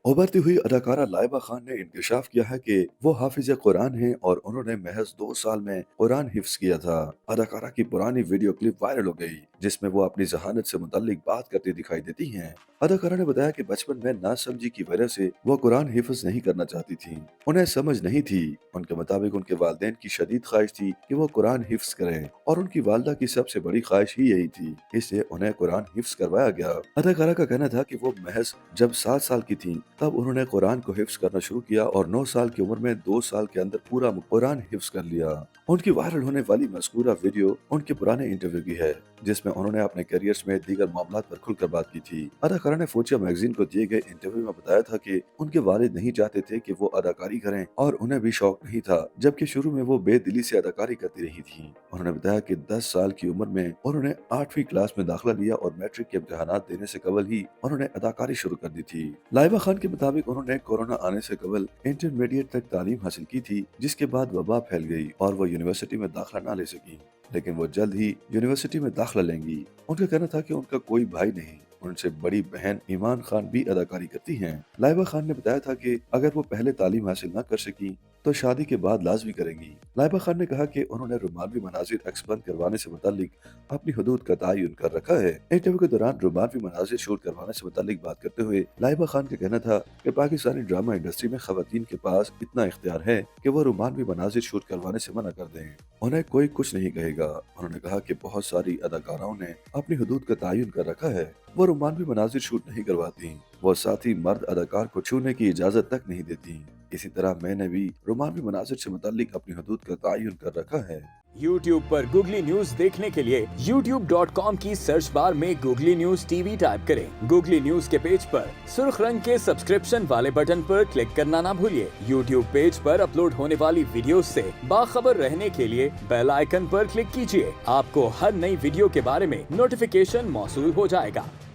उभरती हुई अदाकारा लाइबा खान ने इंकशाफ किया है कि वो हाफिज कुरान हैं और उन्होंने महज 2 साल में कुरान हिफ्स किया था। अदाकारा की पुरानी वीडियो क्लिप वायरल हो गई, जिसमें वो अपनी जहानत से मुताल्लिक बात करती दिखाई देती हैं। अदाकारा ने बताया कि बचपन में नासमझी की वजह से वो कुरान हिफ्स नहीं करना चाहती थी। उन्हें समझ नहीं थी। उनके मुताबिक उनके वालिदैन की शदीद ख्वाहिश थी कि वो कुरान हिफ्स करें और उनकी वालदा की सबसे बड़ी ख्वाहिश ही यही थी, इसलिए उन्हें कुरान हिफ्स करवाया गया। अदाकारा का कहना था कि वो महज जब 7 साल की थी तब उन्होंने कुरान को हिफ्स करना शुरू किया और 9 साल की उम्र में 2 साल के अंदर पूरा कुरान हिफ्स कर लिया। उनकी वायरल होने वाली मज़कूरा वीडियो उनके पुराने इंटरव्यू की है, जिसमें उन्होंने अपने करियर में दीगर मामलात पर खुलकर बात की थी। अदाकारा ने फूचिया मैगजीन को दिए गए इंटरव्यू में बताया था कि उनके वालिद नहीं चाहते थे कि वो अदाकारी करें और उन्हें भी शौक नहीं था, जबकि शुरू में वो बेदिली से अदाकारी करती रही थी। उन्होंने बताया कि 10 साल की उम्र में उन्होंने 8वीं क्लास में दाखिला लिया और मैट्रिक के इम्तिहानात देने से कबल ही उन्होंने अदाकारी शुरू कर दी थी। लाइबा खान के मुताबिक उन्होंने कोरोना आने से कबल इंटरमीडिएट तक तालीम हासिल की थी, जिसके बाद वबा फैल गई और वो यूनिवर्सिटी में दाखिला ना ले सकी, लेकिन वो जल्द ही यूनिवर्सिटी में दाखिला लेंगी। उनका कहना था कि उनका कोई भाई नहीं, उनसे बड़ी बहन ईमान खान भी अदाकारी करती हैं। लाइबा खान ने बताया था कि अगर वो पहले तालीम हासिल न कर सकी तो शादी के बाद लाजमी करेंगी। लाइबा खान ने कहा कि उन्होंने रोमानवी मनाजिर अक्स बंद करवाने से मुतालिक अपनी हदूद का तयन कर रखा है। इंटरव्यू के दौरान रोमानवी मनाजिर शूट करवाने से मुतालिक बात करते हुए लाइबा खान का कहना था कि पाकिस्तानी ड्रामा इंडस्ट्री में खवातीन के पास इतना इख्तियार है कि वो रोमानवी मनाजिर शूट करवाने से मना कर दें, उन्हें कोई कुछ नहीं कहेगा। उन्होंने कहा कि बहुत सारी अदाकाराओं ने अपनी हदूद का तयन कर रखा है, वो रोमानवी मनाजिर शूट नहीं करवाती, वो साथी मर्द अदाकार को छूने की इजाजत तक नहीं देती। इसी तरह मैंने भी रोमानवी मनाजिर से मुताल्लिक अपनी हदूद का तयन कर रखा है। YouTube पर गूगली न्यूज देखने के लिए youtube.com की सर्च बार में गूगली न्यूज टीवी टाइप करें। गूगली न्यूज के पेज पर सुर्ख रंग के सब्सक्रिप्शन वाले बटन पर क्लिक करना ना भूलिए। YouTube पेज पर अपलोड होने वाली वीडियोस से बाखबर रहने के लिए बेल आइकन पर क्लिक कीजिए। आपको हर नई वीडियो के बारे में नोटिफिकेशन मौसूल हो जाएगा।